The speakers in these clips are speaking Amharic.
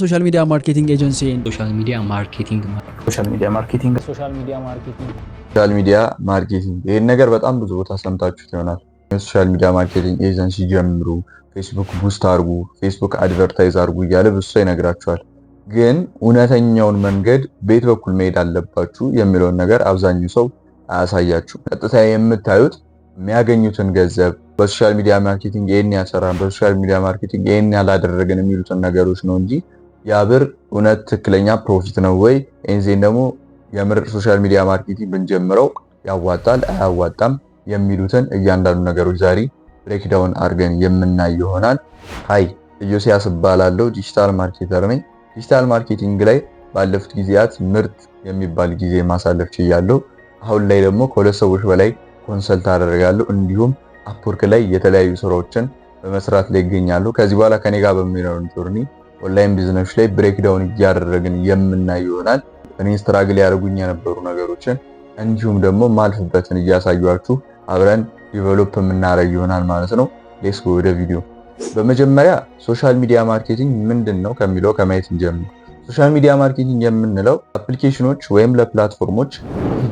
social media marketing agency in social media marketing ይሄን ነገር በጣም ብዙ ቦታ ሰምታችሁት ይሆናል። ሶሻል ሚዲያ ማርኬቲንግ ኤጀንሲ ጀምሩ፣ ፌስቡክ ቡስት አርጉ፣ ፌስቡክ አድቨርታይዝ አርጉ እያለ ብዙ ሰው ይነግራችኋል። ግን እውነተኛውን መንገድ ቤት በኩል መሄድ አለባችሁ የሚለውን ነገር አብዛኛው ሰው አያሳያችሁ። ቀጥታ የምታዩት የሚያገኙትን ገንዘብ በሶሻል ሚዲያ ማርኬቲንግ ይሄን ያሰራን፣ በሶሻል ሚዲያ ማርኬቲንግ ይሄን ያላደረገን የሚሉትን ነገሮች ነው እንጂ ያብር እውነት ትክክለኛ ፕሮፊት ነው ወይ እንዜን ደግሞ የምር ሶሻል ሚዲያ ማርኬቲንግ ብንጀምረው ያዋጣል አያዋጣም የሚሉትን እያንዳንዱ ነገሮች ዛሬ ብሬክዳውን አድርገን የምናይ ይሆናል። ሃይ ኢዮስያስ እባላለሁ፣ ዲጂታል ማርኬተር ነኝ። ዲጂታል ማርኬቲንግ ላይ ባለፉት ጊዜያት ምርጥ የሚባል ጊዜ ማሳለፍ ችያለሁ። አሁን ላይ ደግሞ ከሁለት ሰዎች በላይ ኮንሰልት አደርጋለሁ። እንዲሁም አፕወርክ ላይ የተለያዩ ስራዎችን በመስራት ላይ ይገኛሉ። ከዚህ በኋላ ከኔ ጋር በሚኖረን ጆርኒ ኦንላይን ቢዝነስ ላይ ብሬክዳውን እያደረግን የምናይ ይሆናል። እኔ ስትራግል ያደርጉኝ የነበሩ ነገሮችን እንዲሁም ደግሞ ማልፍበትን እያሳያችሁ አብረን ዲቨሎፕ የምናደርግ ይሆናል ማለት ነው። ሌትስ ጎ ወደ ቪዲዮ። በመጀመሪያ ሶሻል ሚዲያ ማርኬቲንግ ምንድነው ከሚለው ከማየት እንጀምር። ሶሻል ሚዲያ ማርኬቲንግ የምንለው አፕሊኬሽኖች ወይም ለፕላትፎርሞች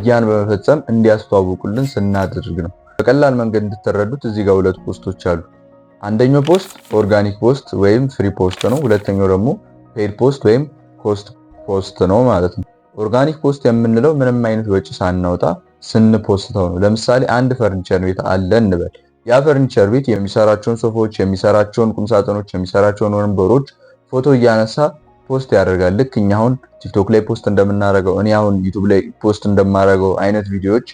ያን በመፈጸም እንዲያስተዋውቁልን ስናደርግ ነው። በቀላል መንገድ እንድትረዱት እዚህ ጋር ሁለት ፖስቶች አሉ። አንደኛው ፖስት ኦርጋኒክ ፖስት ወይም ፍሪ ፖስት ነው። ሁለተኛው ደግሞ ፔድ ፖስት ወይም ኮስት ፖስት ነው ማለት ነው። ኦርጋኒክ ፖስት የምንለው ምንም አይነት ወጪ ሳናወጣ ስንፖስተው ነው። ለምሳሌ አንድ ፈርኒቸር ቤት አለ እንበል። ያ ፈርኒቸር ቤት የሚሰራቸውን ሶፋዎች፣ የሚሰራቸውን ቁምሳጥኖች፣ የሚሰራቸውን ወንበሮች ፎቶ እያነሳ ፖስት ያደርጋል። ልክ እኛ አሁን ቲክቶክ ላይ ፖስት እንደምናደርገው፣ እኔ አሁን ዩቲዩብ ላይ ፖስት እንደማደርገው አይነት ቪዲዮዎች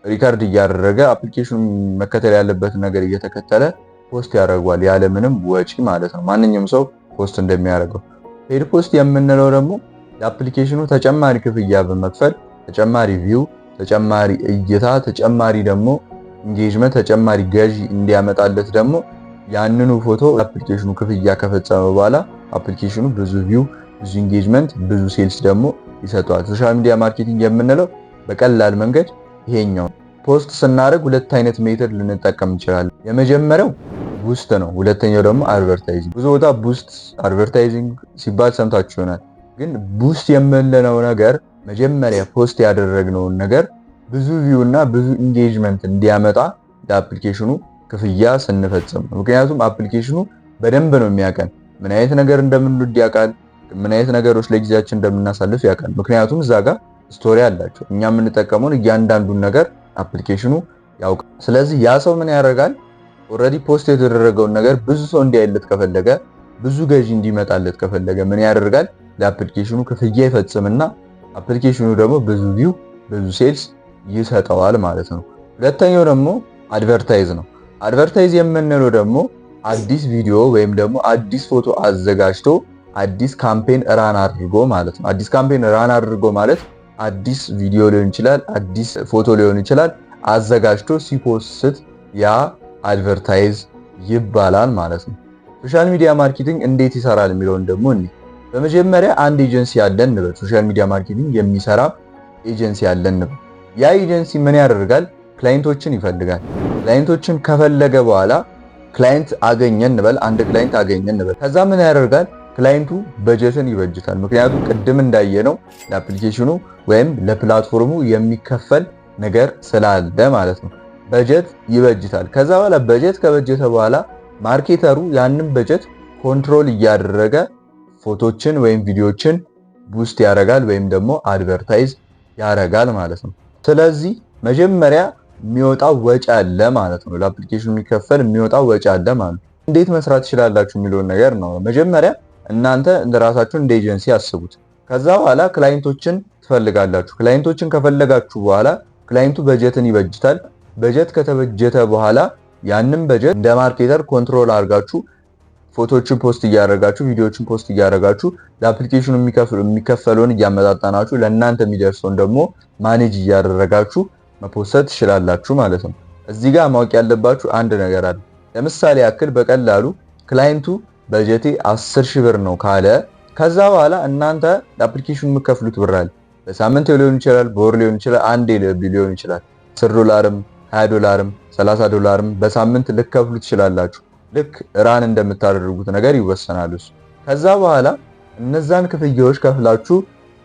ሪካርድ እያደረገ አፕሊኬሽኑ መከተል ያለበትን ነገር እየተከተለ ፖስት ያደርጓል ያለምንም ወጪ ማለት ነው። ማንኛውም ሰው ፖስት እንደሚያደርገው። ፔድ ፖስት የምንለው ደግሞ ለአፕሊኬሽኑ ተጨማሪ ክፍያ በመክፈል ተጨማሪ ቪው፣ ተጨማሪ እይታ፣ ተጨማሪ ደግሞ ኢንጌጅመንት፣ ተጨማሪ ገዢ እንዲያመጣለት ደግሞ ያንኑ ፎቶ አፕሊኬሽኑ ክፍያ ከፈጸመ በኋላ አፕሊኬሽኑ ብዙ ቪው፣ ብዙ ኢንጌጅመንት፣ ብዙ ሴልስ ደግሞ ይሰጠዋል። ሶሻል ሚዲያ ማርኬቲንግ የምንለው በቀላል መንገድ ይሄኛው። ፖስት ስናደርግ ሁለት አይነት ሜተድ ልንጠቀም እንችላለን። የመጀመሪያው ቡስት ነው። ሁለተኛው ደግሞ አድቨርታይዚንግ። ብዙ ቦታ ቡስት አድቨርታይዚንግ ሲባል ሰምታችሁ ይሆናል። ግን ቡስት የምንለው ነገር መጀመሪያ ፖስት ያደረግነውን ነገር ብዙ ቪው እና ብዙ ኢንጌጅመንት እንዲያመጣ ለአፕሊኬሽኑ ክፍያ ስንፈጽም ነው። ምክንያቱም አፕሊኬሽኑ በደንብ ነው የሚያውቀን፣ ምን አይነት ነገር እንደምንወድ ያውቃል፣ ምን አይነት ነገሮች ለጊዜያችን እንደምናሳልፍ ያውቃል። ምክንያቱም እዛ ጋር ስቶሪ አላቸው። እኛ የምንጠቀመውን እያንዳንዱን ነገር አፕሊኬሽኑ ያውቃል። ስለዚህ ያ ሰው ምን ያደርጋል? ኦልሬዲ ፖስት የተደረገውን ነገር ብዙ ሰው እንዲያይለት ከፈለገ፣ ብዙ ገዢ እንዲመጣለት ከፈለገ ምን ያደርጋል? ለአፕሊኬሽኑ ክፍያ ይፈጽምና አፕሊኬሽኑ ደግሞ ብዙ ቪው፣ ብዙ ሴልስ ይሰጠዋል ማለት ነው። ሁለተኛው ደግሞ አድቨርታይዝ ነው። አድቨርታይዝ የምንለው ደግሞ አዲስ ቪዲዮ ወይም ደግሞ አዲስ ፎቶ አዘጋጅቶ አዲስ ካምፔን ራን አድርጎ ማለት ነው። አዲስ ካምፔን ራን አድርጎ ማለት አዲስ ቪዲዮ ሊሆን ይችላል፣ አዲስ ፎቶ ሊሆን ይችላል፣ አዘጋጅቶ ሲፖስት ያ አድቨርታይዝ ይባላል ማለት ነው። ሶሻል ሚዲያ ማርኬቲንግ እንዴት ይሰራል የሚለውን ደግሞ በመጀመሪያ አንድ ኤጀንሲ ያለን እንበል። ሶሻል ሚዲያ ማርኬቲንግ የሚሰራ ኤጀንሲ ያለን እንበል። ያ ኤጀንሲ ምን ያደርጋል? ክላይንቶችን ይፈልጋል። ክላይንቶችን ከፈለገ በኋላ ክላይንት አገኘን እንበል። አንድ ክላይንት አገኘን እንበል። ከዛ ምን ያደርጋል? ክላይንቱ በጀትን ይበጅታል። ምክንያቱም ቅድም እንዳየነው ለአፕሊኬሽኑ ወይም ለፕላትፎርሙ የሚከፈል ነገር ስላለ ማለት ነው። በጀት ይበጅታል። ከዛ በኋላ በጀት ከበጀተ በኋላ ማርኬተሩ ያንን በጀት ኮንትሮል እያደረገ ፎቶችን ወይም ቪዲዮችን ቡስት ያደርጋል ወይም ደግሞ አድቨርታይዝ ያደርጋል ማለት ነው። ስለዚህ መጀመሪያ የሚወጣው ወጪ አለ ማለት ነው። ለአፕሊኬሽኑ የሚከፈል የሚወጣው ወጪ አለ ማለት ነው። እንዴት መስራት ትችላላችሁ የሚለውን ነገር ነው። መጀመሪያ እናንተ እንደራሳችሁ እንደ ኤጀንሲ አስቡት። ከዛ በኋላ ክላይንቶችን ትፈልጋላችሁ። ክላይንቶችን ከፈለጋችሁ በኋላ ክላይንቱ በጀትን ይበጅታል። በጀት ከተበጀተ በኋላ ያንን በጀት እንደ ማርኬተር ኮንትሮል አድርጋችሁ ፎቶዎችን ፖስት እያደረጋችሁ፣ ቪዲዮዎችን ፖስት እያደረጋችሁ ለአፕሊኬሽኑ የሚከፈለውን እያመጣጣናችሁ ለእናንተ የሚደርሰውን ደግሞ ማኔጅ እያደረጋችሁ መፖሰት ትችላላችሁ ማለት ነው። እዚህ ጋር ማወቅ ያለባችሁ አንድ ነገር አለ። ለምሳሌ ያክል በቀላሉ ክላይንቱ በጀቴ 10,000 ብር ነው ካለ ከዛ በኋላ እናንተ ለአፕሊኬሽኑ የምትከፍሉት ብር አለ። በሳምንት ሊሆን ይችላል፣ በወር ሊሆን ይችላል፣ አንዴ ሊሆን ይችላል። $10፣ $20፣ $30 በሳምንት ልትከፍሉ ትችላላችሁ። ልክ ራን እንደምታደርጉት ነገር ይወሰናል እሱ። ከዛ በኋላ እነዛን ክፍያዎች ከፍላችሁ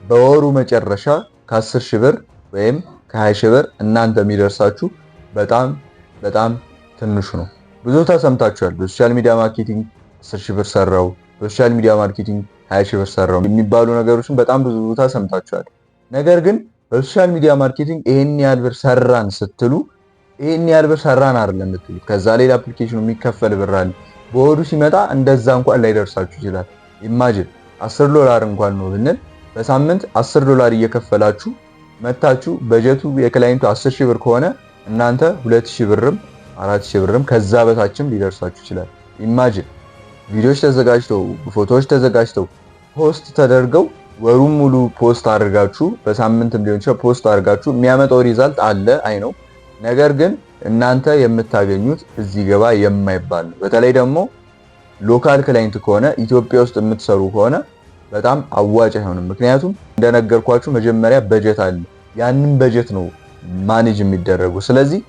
በወሩ መጨረሻ ከ10 ሺህ ብር ወይም ከ20 ሺህ ብር እናንተ የሚደርሳችሁ በጣም በጣም ትንሹ ነው። ብዙ ተሰምታችኋል። በሶሻል ሚዲያ ማርኬቲንግ 10 ሺህ ብር ሰራው፣ በሶሻል ሚዲያ ማርኬቲንግ 20 ሺህ ብር ሰራው የሚባሉ ነገሮችን በጣም ብዙ ተሰምታችኋል። ነገር ግን በሶሻል ሚዲያ ማርኬቲንግ ይሄን ያህል ብር ሰራን ስትሉ ይሄን ያህል ብር ሰራን አይደለም የምትሉት። ከዛ ሌላ አፕሊኬሽኑ የሚከፈል ብር አለ። በወሩ ሲመጣ እንደዛ እንኳን ላይደርሳችሁ ይችላል። ኢማጂን $10 እንኳን ነው ብንል በሳምንት $10 እየከፈላችሁ መታችሁ በጀቱ የክላይንቱ 10 ሺህ ብር ከሆነ እናንተ 2000 ብርም 4000 ብርም ከዛ በታችም ሊደርሳችሁ ይችላል። ኢማጂን ቪዲዮዎች ተዘጋጅተው ፎቶዎች ተዘጋጅተው ፖስት ተደርገው ወሩን ሙሉ ፖስት አድርጋችሁ በሳምንትም ሊሆን ይችላል ፖስት አድርጋችሁ የሚያመጣው ሪዛልት አለ አይ ነው። ነገር ግን እናንተ የምታገኙት እዚህ ገባ የማይባል ነው። በተለይ ደግሞ ሎካል ክላይንት ከሆነ ኢትዮጵያ ውስጥ የምትሰሩ ከሆነ በጣም አዋጭ አይሆንም። ምክንያቱም እንደነገርኳችሁ መጀመሪያ በጀት አለ። ያንን በጀት ነው ማኔጅ የሚደረገው። ስለዚህ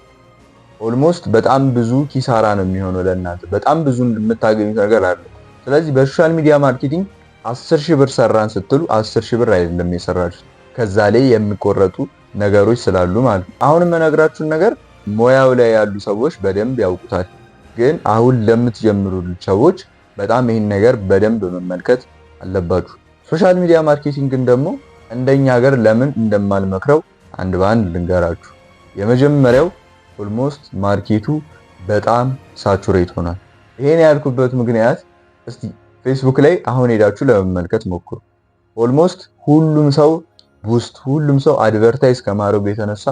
ኦልሞስት በጣም ብዙ ኪሳራ ነው የሚሆነው ለእናንተ። በጣም ብዙ የምታገኙት ነገር አለ። ስለዚህ በሶሻል ሚዲያ ማርኬቲንግ 10 ሺህ ብር ሰራን ስትሉ 10 ሺህ ብር አይደለም የሰራችሁት፣ ከዛ ላይ የሚቆረጡ ነገሮች ስላሉ ማለት ነው። አሁን የምነግራችሁን ነገር ሙያው ላይ ያሉ ሰዎች በደንብ ያውቁታል። ግን አሁን ለምትጀምሩ ሰዎች በጣም ይህን ነገር በደንብ መመልከት አለባችሁ። ሶሻል ሚዲያ ማርኬቲንግን ደግሞ እንደኛ ሀገር ለምን እንደማልመክረው አንድ በአንድ ልንገራችሁ። የመጀመሪያው ኦልሞስት ማርኬቱ በጣም ሳቹሬት ሆኗል። ይሄን ያልኩበት ምክንያት እስቲ ፌስቡክ ላይ አሁን ሄዳችሁ ለመመልከት ሞክሩ። ኦልሞስት ሁሉም ሰው ቡስት፣ ሁሉም ሰው አድቨርታይዝ ከማድረጉ የተነሳ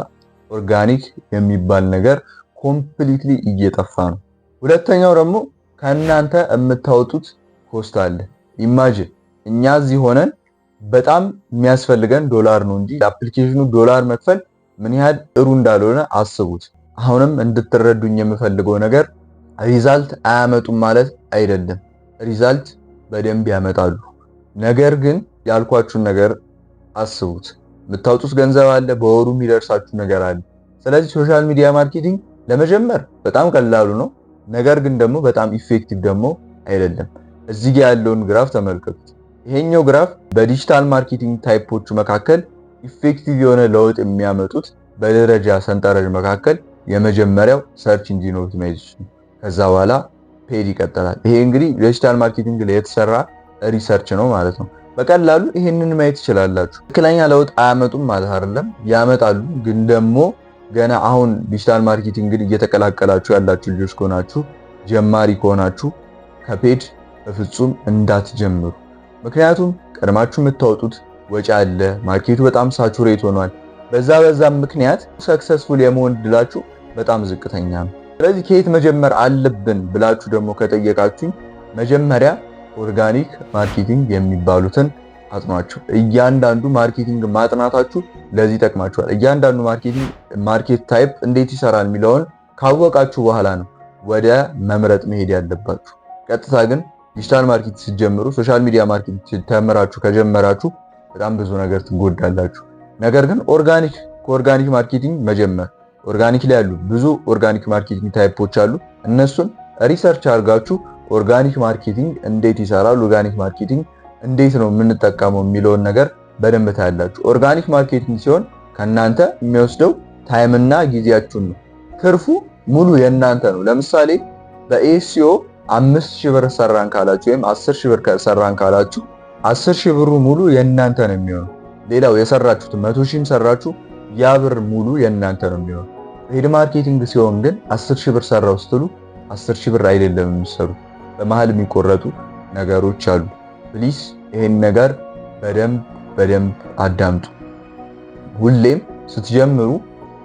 ኦርጋኒክ የሚባል ነገር ኮምፕሊትሊ እየጠፋ ነው። ሁለተኛው ደግሞ ከእናንተ የምታወጡት ኮስት አለ። ኢማጂን እኛ እዚህ ሆነን በጣም የሚያስፈልገን ዶላር ነው እንጂ ለአፕሊኬሽኑ ዶላር መክፈል ምን ያህል ጥሩ እንዳልሆነ አስቡት። አሁንም እንድትረዱኝ የምፈልገው ነገር ሪዛልት አያመጡም ማለት አይደለም። ሪዛልት በደንብ ያመጣሉ። ነገር ግን ያልኳችሁን ነገር አስቡት። የምታወጡት ገንዘብ አለ፣ በወሩ የሚደርሳችሁ ነገር አለ። ስለዚህ ሶሻል ሚዲያ ማርኬቲንግ ለመጀመር በጣም ቀላሉ ነው። ነገር ግን ደግሞ በጣም ኢፌክቲቭ ደግሞ አይደለም። እዚህ ጋር ያለውን ግራፍ ተመልከቱት። ይሄኛው ግራፍ በዲጂታል ማርኬቲንግ ታይፖቹ መካከል ኢፌክቲቭ የሆነ ለውጥ የሚያመጡት በደረጃ ሰንጠረዥ መካከል የመጀመሪያው ሰርች ኢንጂን ኦፕቲማይዜሽን፣ ከዛ በኋላ ፔድ ይቀጥላል። ይሄ እንግዲህ ዲጂታል ማርኬቲንግ ላይ የተሰራ ሪሰርች ነው ማለት ነው። በቀላሉ ይሄንን ማየት ትችላላችሁ። ትክክለኛ ለውጥ አያመጡም ማለት አይደለም፣ ያመጣሉ። ግን ደግሞ ገና አሁን ዲጂታል ማርኬቲንግን እየተቀላቀላችሁ ያላችሁ ልጆች ከሆናችሁ ጀማሪ ከሆናችሁ ከፔድ በፍጹም እንዳትጀምሩ። ምክንያቱም ቀድማችሁ የምታወጡት ወጪ አለ። ማርኬቱ በጣም ሳቹሬት ሆኗል። በዛም ምክንያት ሰክሰስፉል የመሆን እድላችሁ በጣም ዝቅተኛ ነው። ስለዚህ ከየት መጀመር አለብን ብላችሁ ደግሞ ከጠየቃችሁኝ መጀመሪያ ኦርጋኒክ ማርኬቲንግ የሚባሉትን አጥኗቸው። እያንዳንዱ ማርኬቲንግ ማጥናታችሁ ለዚህ ይጠቅማችኋል። እያንዳንዱ ማርኬት ታይፕ እንዴት ይሰራል የሚለውን ካወቃችሁ በኋላ ነው ወደ መምረጥ መሄድ ያለባችሁ። ቀጥታ ግን ዲጂታል ማርኬት ስትጀምሩ ሶሻል ሚዲያ ማርኬቲንግ ተምራችሁ ከጀመራችሁ በጣም ብዙ ነገር ትጎዳላችሁ። ነገር ግን ከኦርጋኒክ ማርኬቲንግ መጀመር፣ ኦርጋኒክ ላይ ያሉ ብዙ ኦርጋኒክ ማርኬቲንግ ታይፖች አሉ። እነሱን ሪሰርች አድርጋችሁ ኦርጋኒክ ማርኬቲንግ እንዴት ይሰራል፣ ኦርጋኒክ ማርኬቲንግ እንዴት ነው የምንጠቀመው የሚለውን ነገር በደንብ ታያላችሁ። ኦርጋኒክ ማርኬቲንግ ሲሆን ከናንተ የሚወስደው ታይምና ጊዜያችሁን ነው። ትርፉ ሙሉ የናንተ ነው። ለምሳሌ በኤስኢኦ 5000 ብር ሰራን ካላችሁ ወይም 10000 ብር ሰራን ካላችሁ 10000 ብሩ ሙሉ የናንተ ነው የሚሆነው። ሌላው የሰራችሁት 100000 ሰራችሁ ያ ብር ሙሉ የናንተ ነው የሚሆነው። ፔድ ማርኬቲንግ ሲሆን ግን 10000 ብር ሰራው ስትሉ 10000 ብር አይደለም የሚሰሩት፣ በመሃል የሚቆረጡ ነገሮች አሉ። ፕሊስ ይሄን ነገር በደንብ አዳምጡ። ሁሌም ስትጀምሩ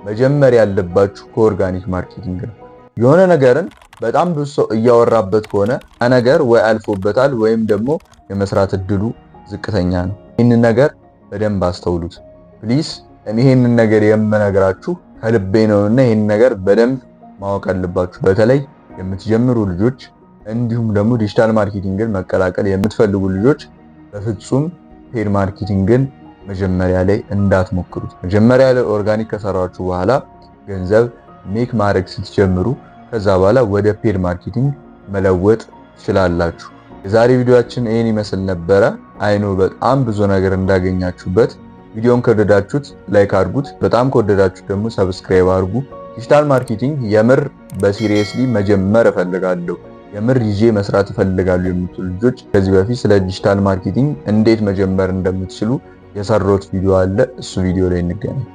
መጀመሪያ ያለባችሁ ከኦርጋኒክ ማርኬቲንግ ነው። የሆነ ነገርን በጣም ብዙ ሰው እያወራበት ከሆነ ነገር ወይ አልፎበታል ወይም ደግሞ የመስራት እድሉ ዝቅተኛ ነው። ይህንን ነገር በደንብ አስተውሉት ፕሊስ። እኔ ይህንን ነገር የምነግራችሁ ከልቤ ነውና ይህንን ነገር በደንብ ማወቅ አለባችሁ። በተለይ የምትጀምሩ ልጆች እንዲሁም ደግሞ ዲጂታል ማርኬቲንግን መቀላቀል የምትፈልጉ ልጆች በፍጹም ፔድ ማርኬቲንግን መጀመሪያ ላይ እንዳትሞክሩት። መጀመሪያ ላይ ኦርጋኒክ ከሰራችሁ በኋላ ገንዘብ ሜክ ማድረግ ስትጀምሩ ከዛ በኋላ ወደ ፔድ ማርኬቲንግ መለወጥ ትችላላችሁ። የዛሬ ቪዲዮአችን ይሄን ይመስል ነበረ። አይኖ በጣም ብዙ ነገር እንዳገኛችሁበት። ቪዲዮን ከወደዳችሁት ላይክ አድርጉት። በጣም ከወደዳችሁት ደግሞ ሰብስክራይብ አድርጉ። ዲጂታል ማርኬቲንግ የምር በሲሪየስሊ መጀመር እፈልጋለሁ፣ የምር ይዤ መስራት እፈልጋለሁ የምትሉ ልጆች ከዚህ በፊት ስለ ዲጂታል ማርኬቲንግ እንዴት መጀመር እንደምትችሉ የሰራሁት ቪዲዮ አለ። እሱ ቪዲዮ ላይ እንገናኝ።